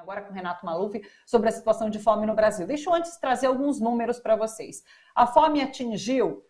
agora com o Renato Maluf sobre a situação de fome no Brasil. Deixa eu antes trazer alguns números para vocês. A fome atingiu,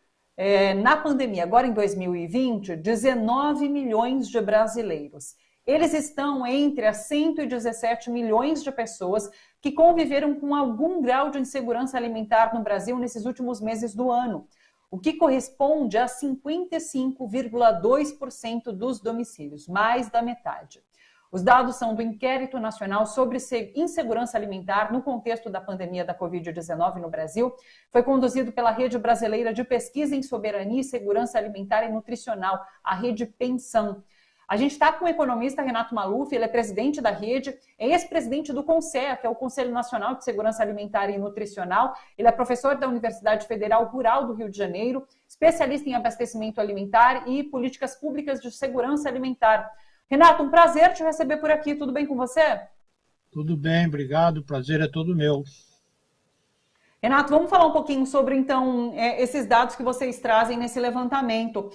na pandemia, agora em 2020, 19 milhões de brasileiros. Eles estão entre as 117 milhões de pessoas que conviveram com algum grau de insegurança alimentar no Brasil nesses últimos meses do ano, o que corresponde a 55,2% dos domicílios, mais da metade. Os dados são do Inquérito Nacional sobre Insegurança Alimentar no contexto da pandemia da Covid-19 no Brasil. Foi conduzido pela Rede Brasileira de Pesquisa em Soberania e Segurança Alimentar e Nutricional, a Rede Pensão. A gente está com o economista Renato Maluf, ele é presidente da rede, é ex-presidente do CONSEA, que é o Conselho Nacional de Segurança Alimentar e Nutricional. Ele é professor da Universidade Federal Rural do Rio de Janeiro, especialista em abastecimento alimentar e políticas públicas de segurança alimentar. Renato, um prazer te receber por aqui. Tudo bem com você? Tudo bem, obrigado. O prazer é todo meu. Renato, vamos falar um pouquinho sobre, então, esses dados que vocês trazem nesse levantamento.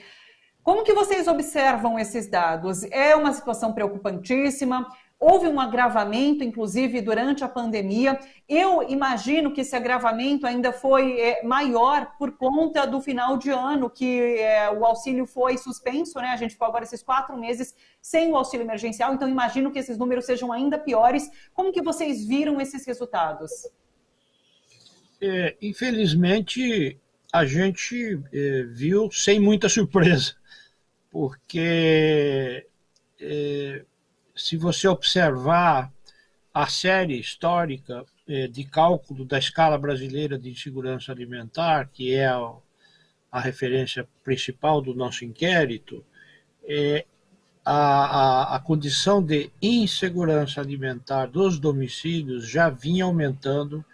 Como que vocês observam esses dados? É uma situação preocupantíssima? Houve um agravamento, inclusive, durante a pandemia. Eu imagino que esse agravamento ainda foi maior por conta do final de ano, que o auxílio foi suspenso, né? A gente ficou agora esses 4 meses sem o auxílio emergencial, então imagino que esses números sejam ainda piores. Como que vocês viram esses resultados? Infelizmente, a gente viu sem muita surpresa, porque se você observar a série histórica de cálculo da escala brasileira de insegurança alimentar, que é a referência principal do nosso inquérito, a condição de insegurança alimentar dos domicílios já vinha aumentando,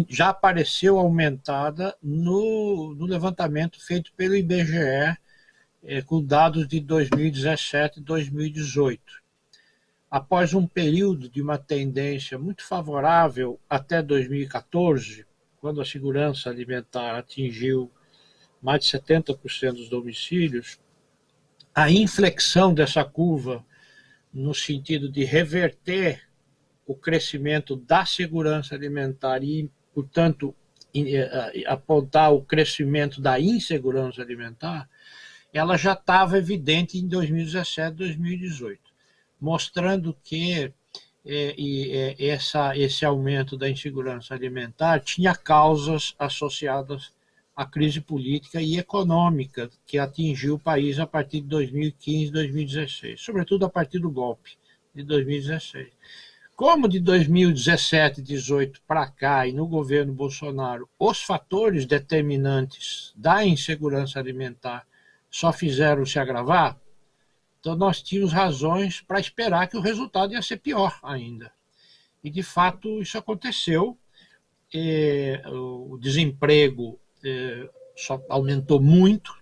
já apareceu aumentada no levantamento feito pelo IBGE, com dados de 2017 e 2018. Após um período de uma tendência muito favorável até 2014, quando a segurança alimentar atingiu mais de 70% dos domicílios, a inflexão dessa curva, no sentido de reverter o crescimento da segurança alimentar e, portanto, apontar o crescimento da insegurança alimentar, ela já estava evidente em 2017 e 2018, mostrando que esse aumento da insegurança alimentar tinha causas associadas à crise política e econômica que atingiu o país a partir de 2015 e 2016, sobretudo a partir do golpe de 2016. Como de 2017 e 2018 para cá e no governo Bolsonaro, os fatores determinantes da insegurança alimentar só fizeram se agravar, então nós tínhamos razões para esperar que o resultado ia ser pior ainda. E, de fato, isso aconteceu. O desemprego só aumentou muito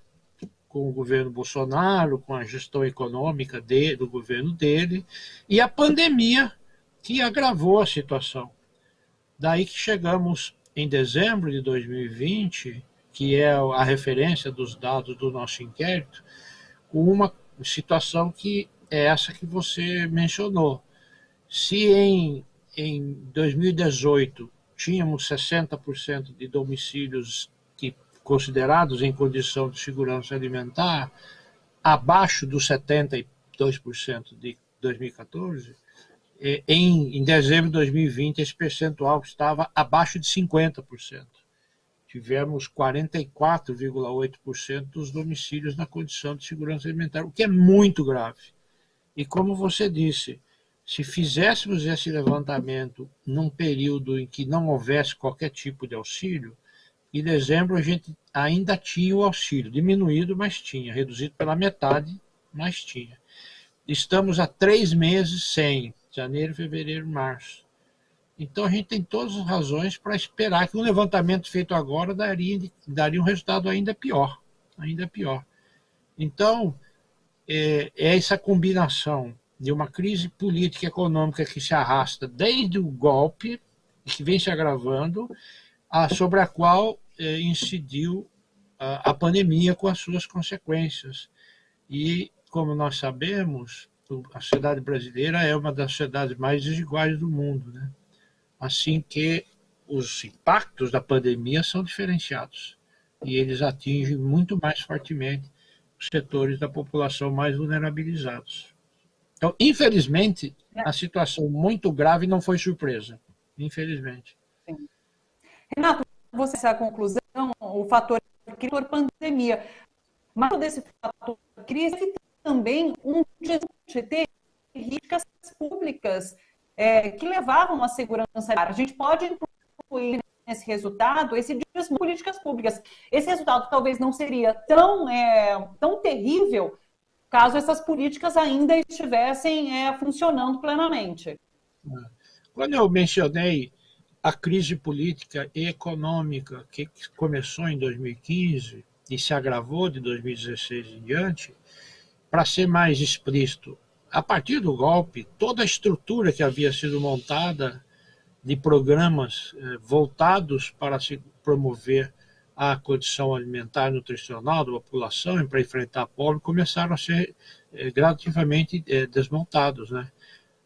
com o governo Bolsonaro, com a gestão econômica do governo dele, e a pandemia que agravou a situação. Daí que chegamos em dezembro de 2020, que é a referência dos dados do nosso inquérito, com uma situação que é essa que você mencionou. Se em 2018 tínhamos 60% de domicílios considerados em condição de segurança alimentar, abaixo dos 72% de 2014, em dezembro de 2020 esse percentual estava abaixo de 50%. Tivemos 44,8% dos domicílios na condição de segurança alimentar, o que é muito grave. E como você disse, se fizéssemos esse levantamento num período em que não houvesse qualquer tipo de auxílio, em dezembro a gente ainda tinha o auxílio, diminuído, mas tinha, reduzido pela metade, mas tinha. Estamos há 3 meses sem, janeiro, fevereiro, março. Então a gente tem todas as razões para esperar que um levantamento feito agora daria um resultado ainda pior. Então, essa combinação de uma crise política e econômica que se arrasta desde o golpe, e que vem se agravando, sobre a qual incidiu a pandemia com as suas consequências. E, como nós sabemos, a sociedade brasileira é uma das sociedades mais desiguais do mundo, né? Assim que os impactos da pandemia são diferenciados e eles atingem muito mais fortemente os setores da população mais vulnerabilizados. Então, infelizmente, a situação muito grave não foi surpresa. Infelizmente. Sim. Renato, você essa conclusão, o fator pandemia, mas desse fator crise também de ter políticas públicas que levavam à segurança. A gente pode incluir nesse resultado esse desmonte de políticas públicas. Esse resultado talvez não seria tão terrível caso essas políticas ainda estivessem funcionando plenamente. Quando eu mencionei a crise política e econômica que começou em 2015 e se agravou de 2016 em diante, para ser mais explícito, a partir do golpe, toda a estrutura que havia sido montada de programas voltados para se promover a condição alimentar e nutricional da população e para enfrentar a pobreza começaram a ser gradativamente desmontados, né?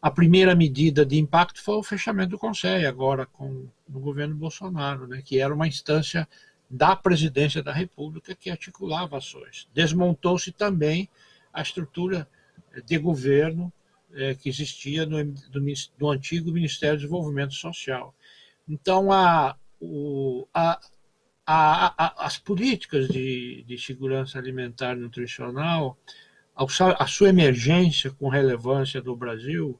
A primeira medida de impacto foi o fechamento do Conselho, agora no governo Bolsonaro, né, que era uma instância da presidência da República que articulava ações. Desmontou-se também a estrutura de governo que existia no antigo Ministério do Desenvolvimento Social. Então, as políticas de segurança alimentar e nutricional, a sua emergência com relevância do Brasil,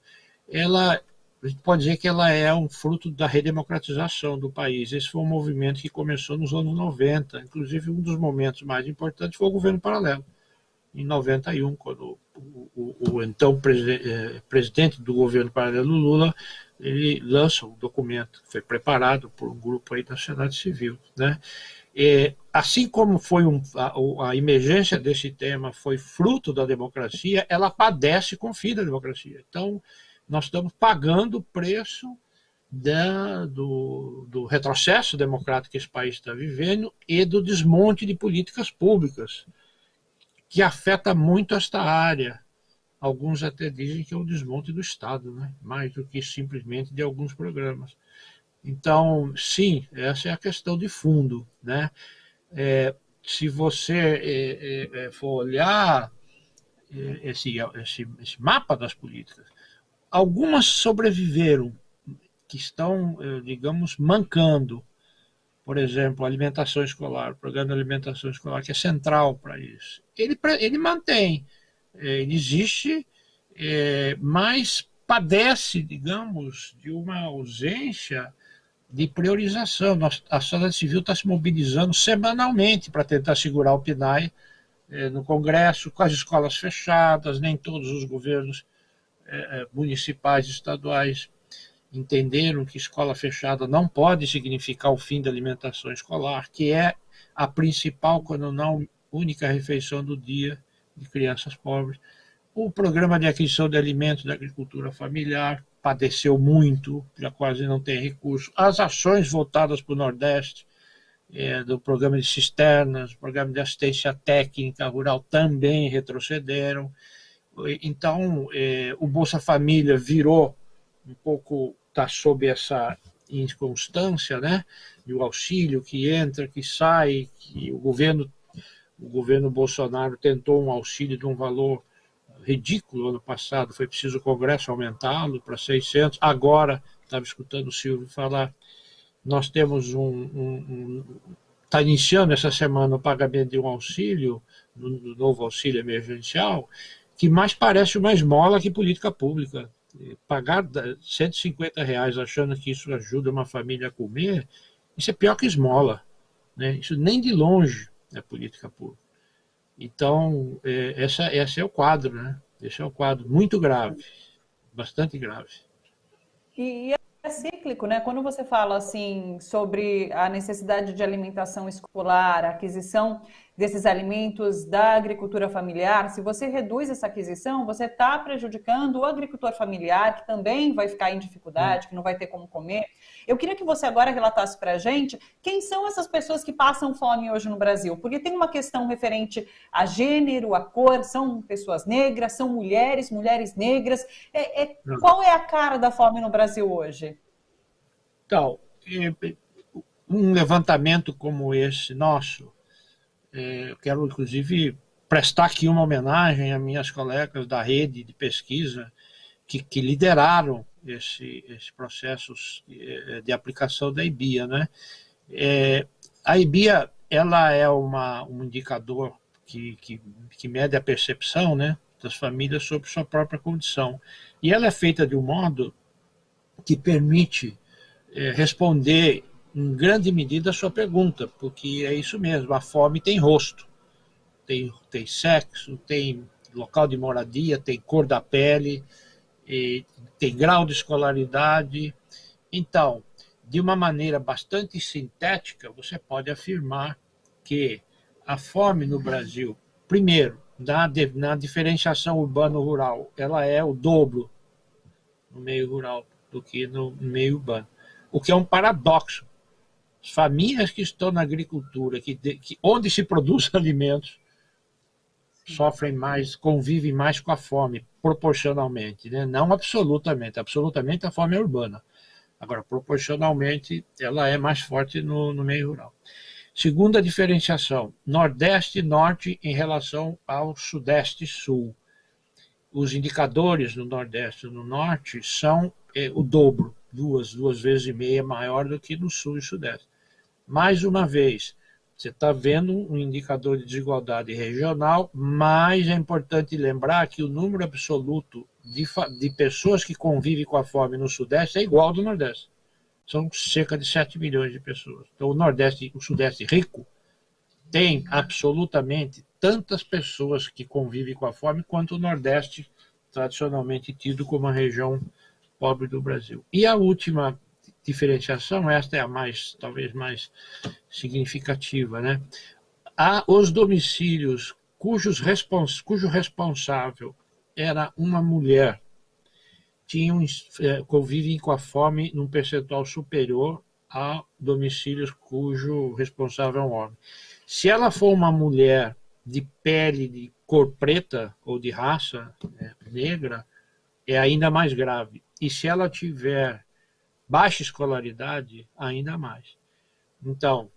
a gente pode dizer que ela é um fruto da redemocratização do país. Esse foi um movimento que começou nos anos 90, inclusive um dos momentos mais importantes foi o governo paralelo, em 91, quando o então presidente do governo paralelo, Lula, ele lança um documento que foi preparado por um grupo aí da sociedade civil, né? Assim como foi a emergência desse tema foi fruto da democracia, ela padece com o fim da democracia. Então, nós estamos pagando o preço do retrocesso democrático que esse país está vivendo e do desmonte de políticas públicas, que afeta muito esta área. Alguns até dizem que é o desmonte do Estado, né? Mais do que simplesmente de alguns programas. Então, sim, essa é a questão de fundo, né? Se você for olhar esse mapa das políticas, algumas sobreviveram, que estão, digamos, mancando. Por exemplo, a alimentação escolar, o programa de alimentação escolar, que é central para isso. Ele mantém, ele existe, mas padece, digamos, de uma ausência de priorização. A sociedade civil está se mobilizando semanalmente para tentar segurar o PNAE no Congresso, com as escolas fechadas, nem todos os governos municipais e estaduais entenderam que escola fechada não pode significar o fim da alimentação escolar, que é a principal, quando não única refeição do dia de crianças pobres. O programa de aquisição de alimentos da agricultura familiar padeceu muito, já quase não tem recurso. As ações voltadas para o Nordeste, do programa de cisternas, programa de assistência técnica rural também retrocederam. Então, o Bolsa Família virou um pouco, está sob essa inconstância, né? E o auxílio que entra, que sai, que o governo Bolsonaro tentou um auxílio de um valor ridículo ano passado, foi preciso o Congresso aumentá-lo para 600, agora, estava escutando o Silvio falar, nós temos está iniciando essa semana o pagamento de um auxílio, do novo auxílio emergencial, que mais parece uma esmola que política pública. Pagar R$ 150 achando que isso ajuda uma família a comer, isso é pior que esmola, né? Isso nem de longe é política pública. Então, esse é o quadro, né? Esse é o quadro muito grave, bastante grave. E assim cíclico, né? Quando você fala assim sobre a necessidade de alimentação escolar, a aquisição desses alimentos da agricultura familiar, se você reduz essa aquisição, você está prejudicando o agricultor familiar, que também vai ficar em dificuldade, que não vai ter como comer. Eu queria que você agora relatasse para a gente quem são essas pessoas que passam fome hoje no Brasil, porque tem uma questão referente a gênero, a cor, são pessoas negras, são mulheres, mulheres negras. Qual é a cara da fome no Brasil hoje? Então, um levantamento como esse nosso, eu quero, inclusive, prestar aqui uma homenagem a minhas colegas da rede de pesquisa que lideraram esse processo de aplicação da IBIA, né? A IBIA, ela é um indicador que mede a percepção, né, das famílias sobre sua própria condição. E ela é feita de um modo que permite responder em grande medida a sua pergunta, porque é isso mesmo, a fome tem rosto, tem sexo, tem local de moradia, tem cor da pele, tem grau de escolaridade. Então, de uma maneira bastante sintética, você pode afirmar que a fome no Brasil, primeiro, na diferenciação urbano-rural, ela é o dobro no meio rural do que no meio urbano, o que é um paradoxo. As famílias que estão na agricultura, onde se produz alimentos, sofrem mais, convivem mais com a fome, proporcionalmente, né? Não absolutamente. Absolutamente a fome é urbana. Agora, proporcionalmente, ela é mais forte no meio rural. Segunda diferenciação, Nordeste e Norte em relação ao Sudeste e Sul. Os indicadores no Nordeste e no Norte são o dobro, duas vezes e meia maior do que no Sul e Sudeste. Mais uma vez, você está vendo um indicador de desigualdade regional, mas é importante lembrar que o número absoluto de pessoas que convivem com a fome no Sudeste é igual ao do Nordeste. São cerca de 7 milhões de pessoas. Então, o Sudeste rico tem absolutamente tantas pessoas que convivem com a fome quanto o Nordeste, tradicionalmente tido como a região pobre do Brasil. E a última diferenciação, esta é a talvez mais significativa, né? Há os domicílios cujo responsável era uma mulher, convivem com a fome num percentual superior a domicílios cujo responsável é um homem. Se ela for uma mulher de pele de cor preta ou de raça negra, é ainda mais grave. E se ela tiver baixa escolaridade, ainda mais. Então,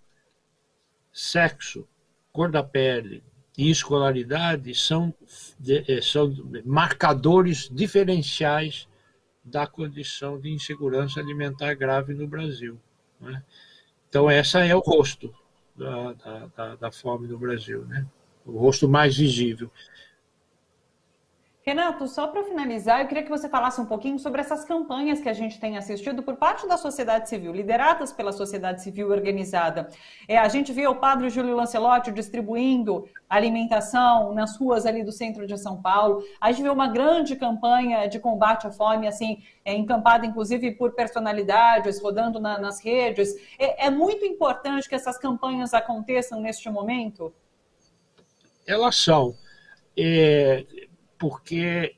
sexo, cor da pele e escolaridade são marcadores diferenciais da condição de insegurança alimentar grave no Brasil, né? Então, esse é o rosto da fome no Brasil, né? O rosto mais visível. Renato, só para finalizar, eu queria que você falasse um pouquinho sobre essas campanhas que a gente tem assistido por parte da sociedade civil, lideradas pela sociedade civil organizada. A gente viu o padre Júlio Lancelotti distribuindo alimentação nas ruas ali do centro de São Paulo. A gente viu uma grande campanha de combate à fome, assim, encampada inclusive por personalidades, rodando nas redes. É muito importante que essas campanhas aconteçam neste momento? Elas são. Porque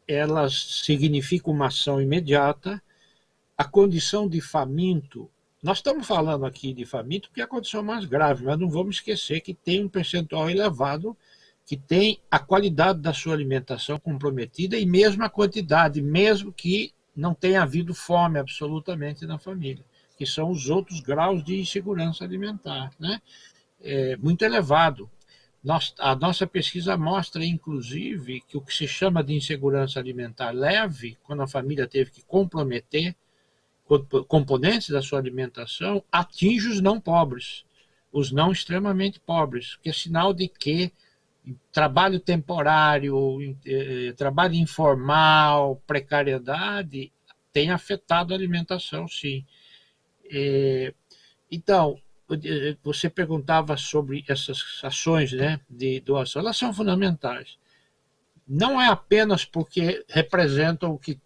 elas significam uma ação imediata. A condição de faminto, nós estamos falando aqui de faminto porque é a condição mais grave, mas não vamos esquecer que tem um percentual elevado que tem a qualidade da sua alimentação comprometida e mesmo a quantidade, mesmo que não tenha havido fome absolutamente na família, que são os outros graus de insegurança alimentar, né? Muito elevado. A nossa pesquisa mostra, inclusive, que o que se chama de insegurança alimentar leve, quando a família teve que comprometer componentes da sua alimentação, atinge os não pobres, os não extremamente pobres, que é sinal de que trabalho temporário, trabalho informal, precariedade, tem afetado a alimentação, sim. Então, você perguntava sobre essas ações, né, de doação. Elas são fundamentais. Não é apenas porque representam o que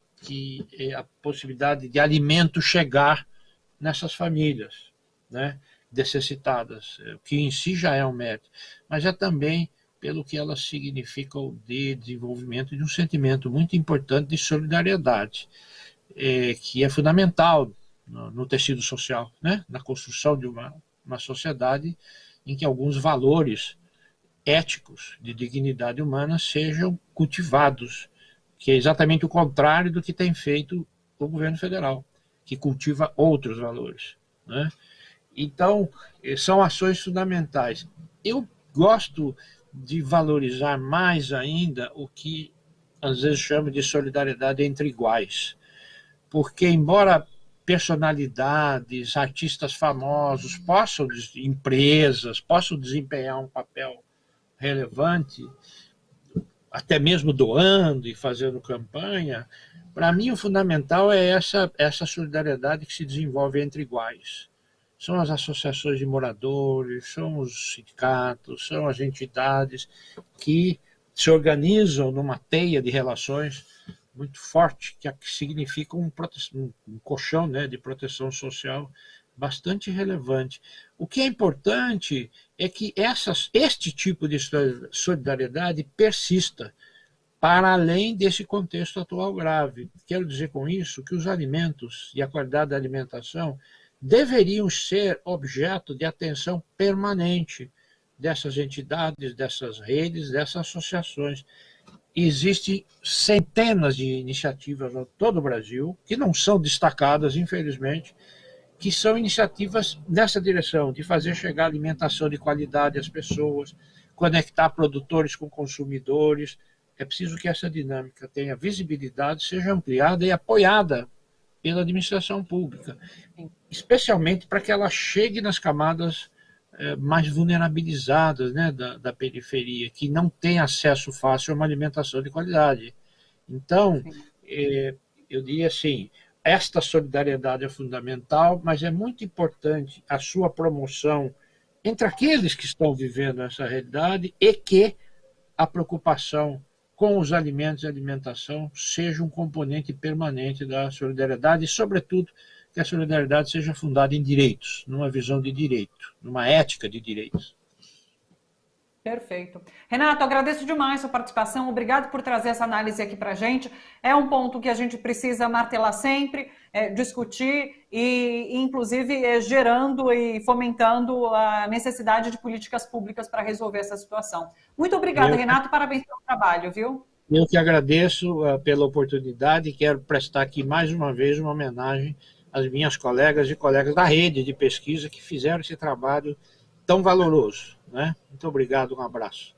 a possibilidade de alimento chegar nessas famílias, né, necessitadas, o que em si já é um mérito, mas é também pelo que elas significam de desenvolvimento de um sentimento muito importante de solidariedade, que é fundamental no tecido social, né, na construção de uma sociedade em que alguns valores éticos de dignidade humana sejam cultivados, que é exatamente o contrário do que tem feito o governo federal, que cultiva outros valores, né? Então, são ações fundamentais. Eu gosto de valorizar mais ainda o que às vezes chamo de solidariedade entre iguais, porque embora personalidades, artistas famosos empresas possam desempenhar um papel relevante, até mesmo doando e fazendo campanha, para mim o fundamental é essa solidariedade que se desenvolve entre iguais. São as associações de moradores, são os sindicatos, são as entidades que se organizam numa teia de relações muito forte, que significa um colchão, né, de proteção social bastante relevante. O que é importante é que este tipo de solidariedade persista para além desse contexto atual grave. Quero dizer com isso que os alimentos e a qualidade da alimentação deveriam ser objeto de atenção permanente dessas entidades, dessas redes, dessas associações. Existem centenas de iniciativas em todo o Brasil, que não são destacadas, infelizmente, que são iniciativas nessa direção, de fazer chegar alimentação de qualidade às pessoas, conectar produtores com consumidores. É preciso que essa dinâmica tenha visibilidade, seja ampliada e apoiada pela administração pública, especialmente para que ela chegue nas camadas mais vulnerabilizadas, né, da periferia, que não tem acesso fácil a uma alimentação de qualidade. Então, eu diria assim, esta solidariedade é fundamental, mas é muito importante a sua promoção entre aqueles que estão vivendo essa realidade e que a preocupação com os alimentos e alimentação seja um componente permanente da solidariedade e, sobretudo, que a solidariedade seja fundada em direitos, numa visão de direito, numa ética de direitos. Perfeito. Renato, agradeço demais a sua participação, obrigado por trazer essa análise aqui para a gente. É um ponto que a gente precisa martelar sempre, discutir e, inclusive, gerando e fomentando a necessidade de políticas públicas para resolver essa situação. Muito obrigada, Renato, parabéns pelo trabalho, viu? Eu que agradeço pela oportunidade e quero prestar aqui mais uma vez uma homenagem às minhas colegas e colegas da rede de pesquisa que fizeram esse trabalho tão valoroso, né? Muito obrigado, um abraço.